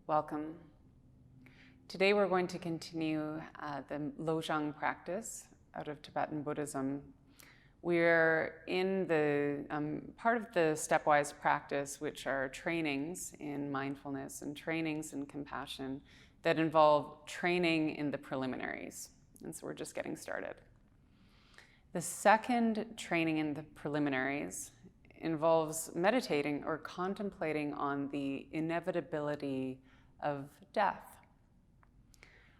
Welcome. Today we're going to continue the Lojong practice out of Tibetan Buddhism. We're in the part of the stepwise practice, which are trainings in mindfulness and trainings in compassion that involve training in the preliminaries. And so we're just getting started. The second training in the preliminaries involves meditating or contemplating on the inevitability of death.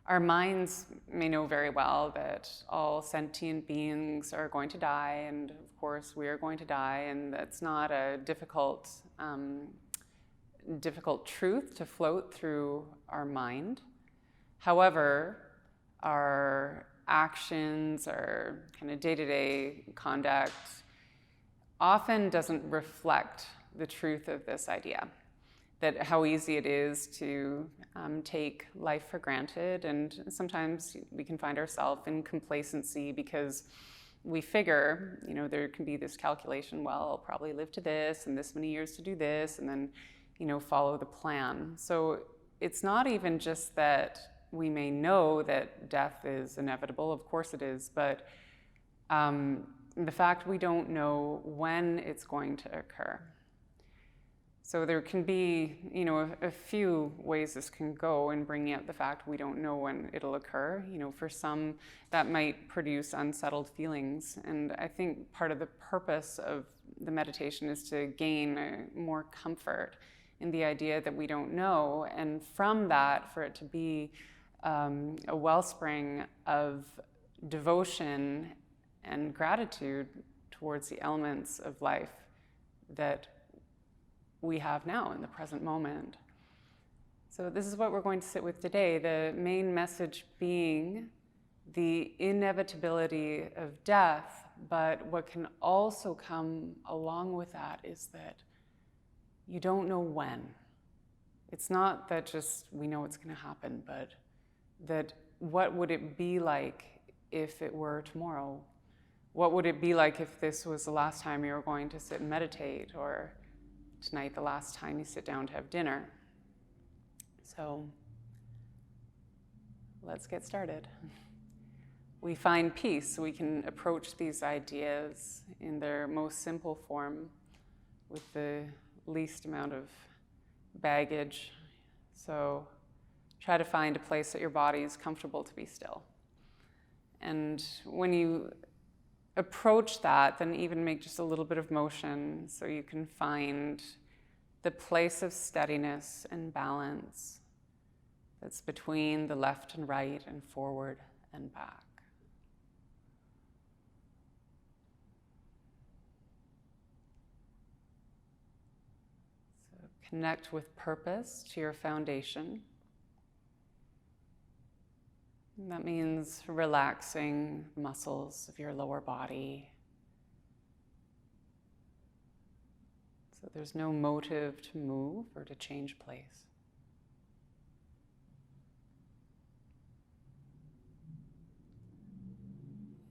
Our minds may know very well that all sentient beings are going to die, and of course we are going to die, and that's not a difficult truth to float through our mind. However, our actions, our kind of day-to-day conduct often doesn't reflect the truth of this idea, that how easy it is to take life for granted, and sometimes we can find ourselves in complacency because we figure, there can be this calculation, well, I'll probably live to this and this many years to do this, and then, follow the plan. So it's not even just that we may know that death is inevitable, of course it is, but the fact we don't know when it's going to occur. So there can be, a few ways this can go in bringing out the fact we don't know when it'll occur. For some, that might produce unsettled feelings. And I think part of the purpose of the meditation is to gain more comfort in the idea that we don't know. And from that, for it to be a wellspring of devotion and gratitude towards the elements of life that we have now in the present moment. So this is what we're going to sit with today, the main message being the inevitability of death, but what can also come along with that is that you don't know when. It's not that just we know it's going to happen, but that what would it be like if it were tomorrow? What would it be like if this was the last time you were going to sit and meditate, or tonight the last time you sit down to have dinner? So let's get started. We find peace so we can approach these ideas in their most simple form with the least amount of baggage. So try to find a place that your body is comfortable to be still. And when you approach that, then even make just a little bit of motion so you can find the place of steadiness and balance that's between the left and right and forward and back. So connect with purpose to your foundation. And that means relaxing muscles of your lower body. So there's no motive to move or to change place.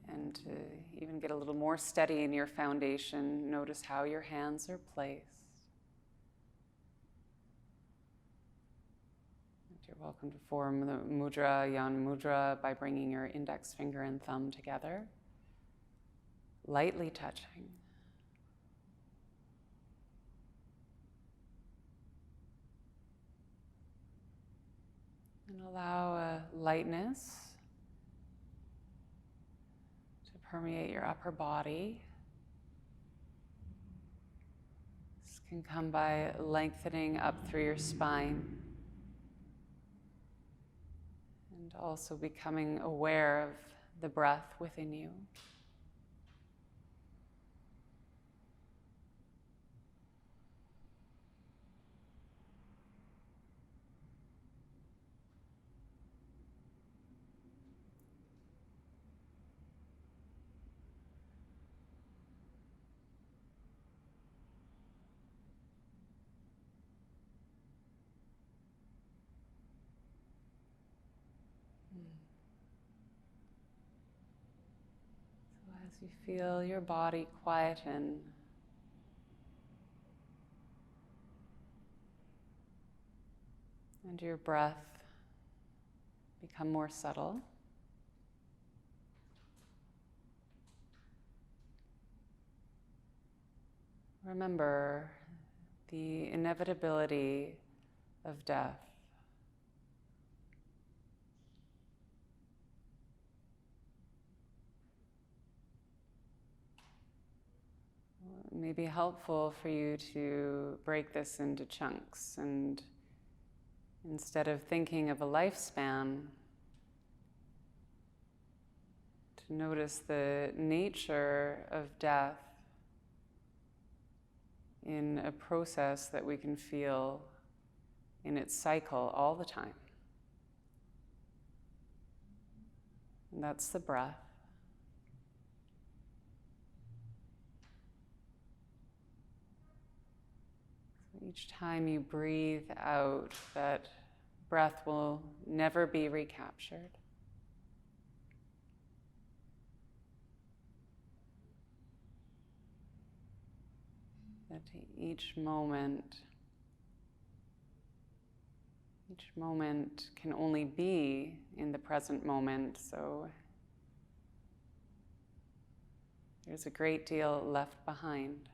And to even get a little more steady in your foundation, notice how your hands are placed. You're welcome to form the mudra, yan mudra, by bringing your index finger and thumb together, lightly touching. And allow a lightness to permeate your upper body. This can come by lengthening up through your spine. And also becoming aware of the breath within you. As you feel your body quieten, and your breath become more subtle. Remember the inevitability of death. It may be helpful for you to break this into chunks, and instead of thinking of a lifespan, to notice the nature of death in a process that we can feel in its cycle all the time. And that's the breath. So each time you breathe out, that breath will never be recaptured. That each moment can only be in the present moment, so there's a great deal left behind.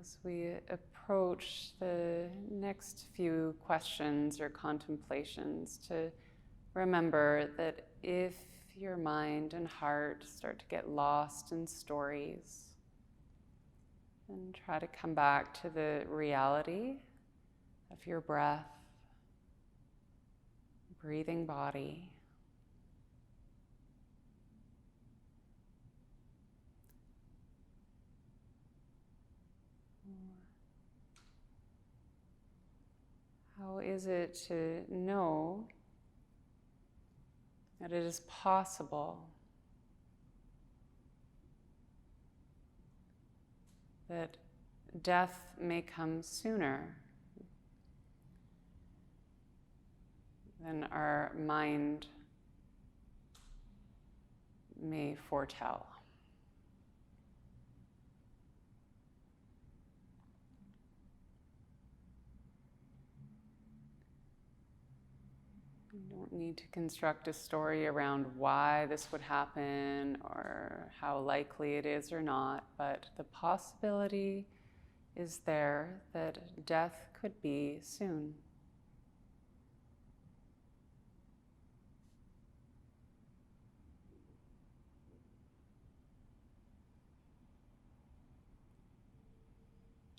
As we approach the next few questions or contemplations, to remember that if your mind and heart start to get lost in stories, then try to come back to the reality of your breath, breathing body. How is it to know that it is possible that death may come sooner than our mind may foretell? You don't need to construct a story around why this would happen or how likely it is or not, but the possibility is there that death could be soon.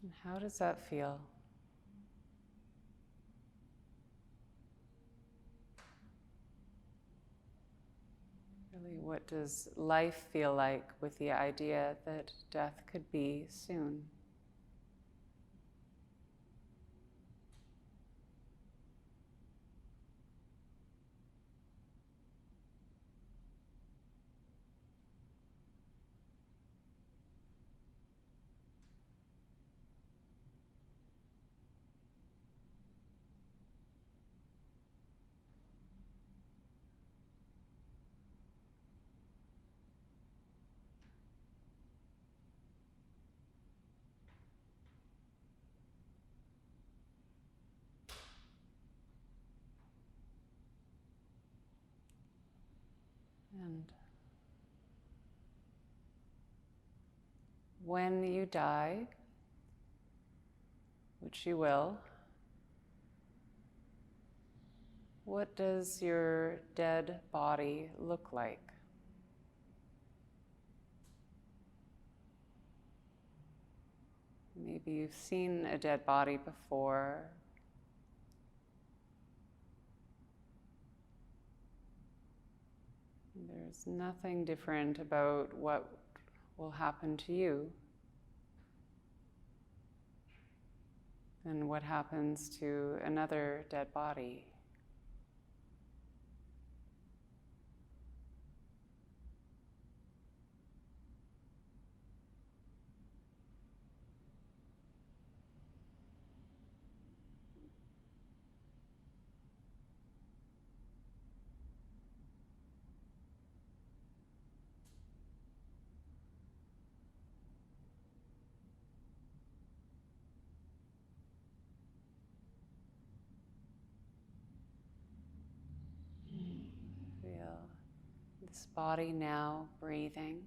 And how does that feel? Really, what does life feel like with the idea that death could be soon? And when you die, which you will, what does your dead body look like? Maybe you've seen a dead body before. There's nothing different about what will happen to you than what happens to another dead body. This body now breathing.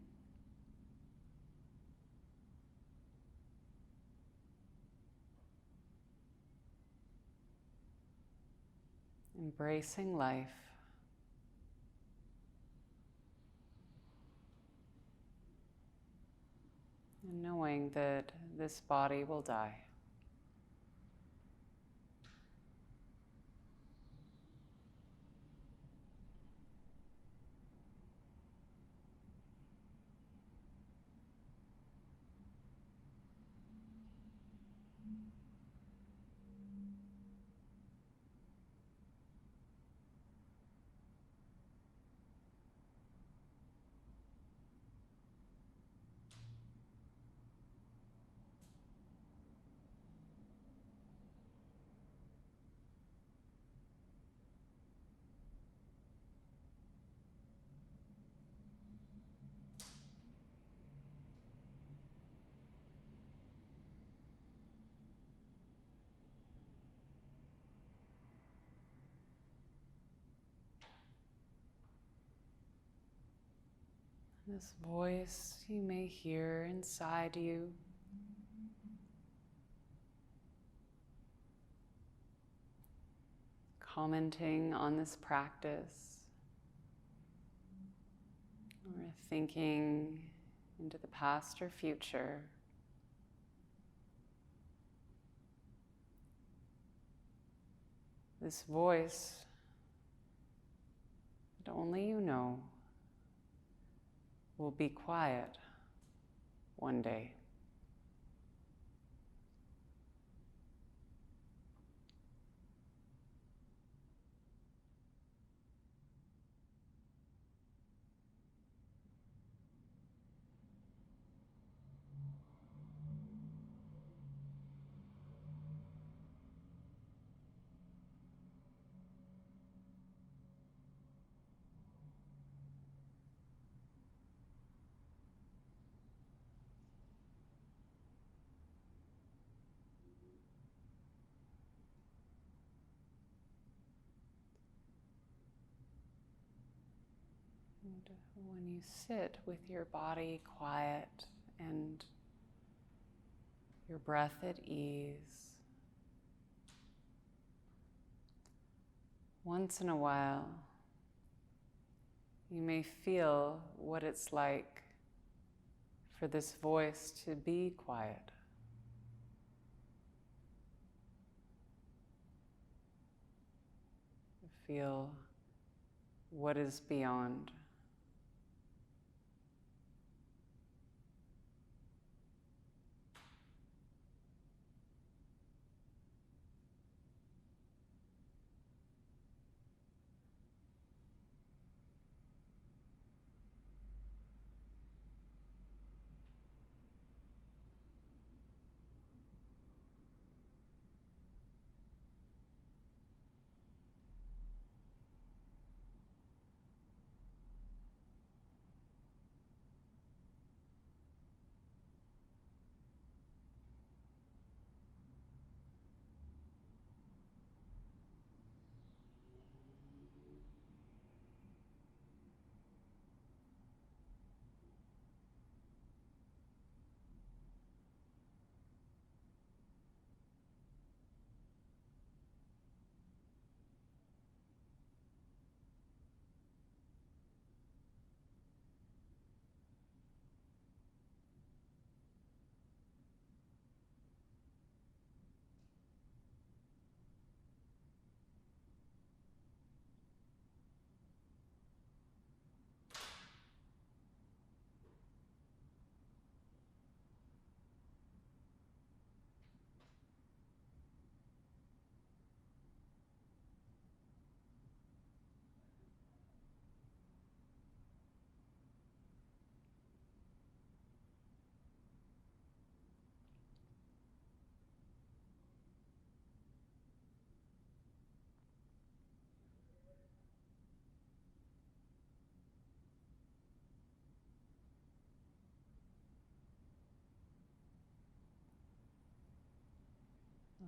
Embracing life. And knowing that this body will die. This voice you may hear inside you, commenting on this practice, or thinking into the past or future. This voice that only you know will be quiet one day. And when you sit with your body quiet and your breath at ease, once in a while, you may feel what it's like for this voice to be quiet. Feel what is beyond.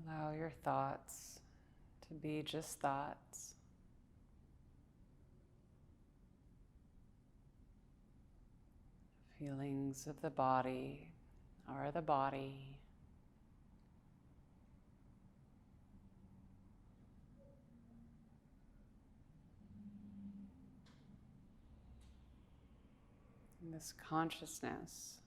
Allow your thoughts to be just thoughts. Feelings of the body are the body. And this consciousness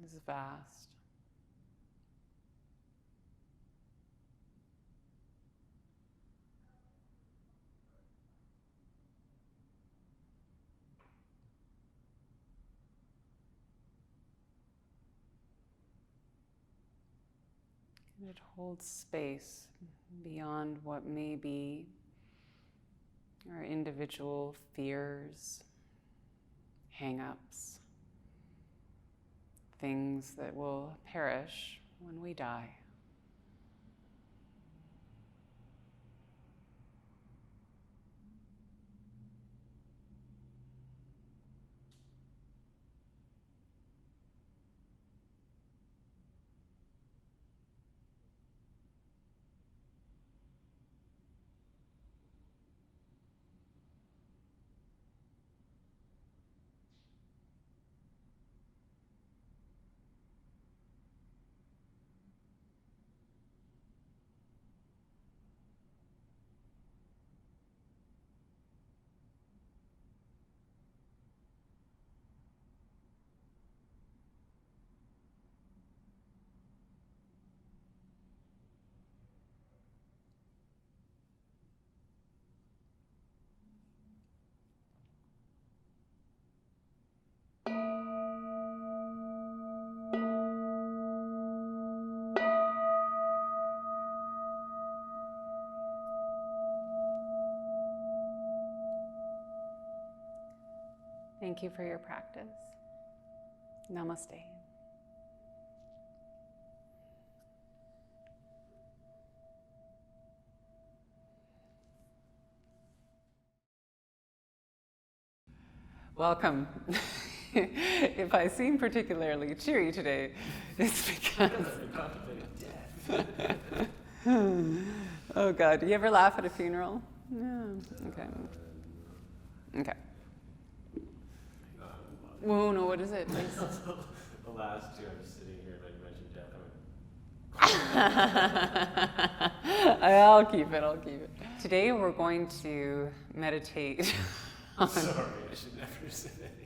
is vast. And it holds space beyond what may be our individual fears, hang-ups, things that will perish when we die. Thank you for your practice. Namaste. Welcome. If I seem particularly cheery today, it's because... Oh God, do you ever laugh at a funeral? No. Okay. Okay. Whoa, no, what is it? The last two, I'm just sitting here, like you mentioned death. I'll keep it. Today we're going to meditate on... Sorry, I should never say that.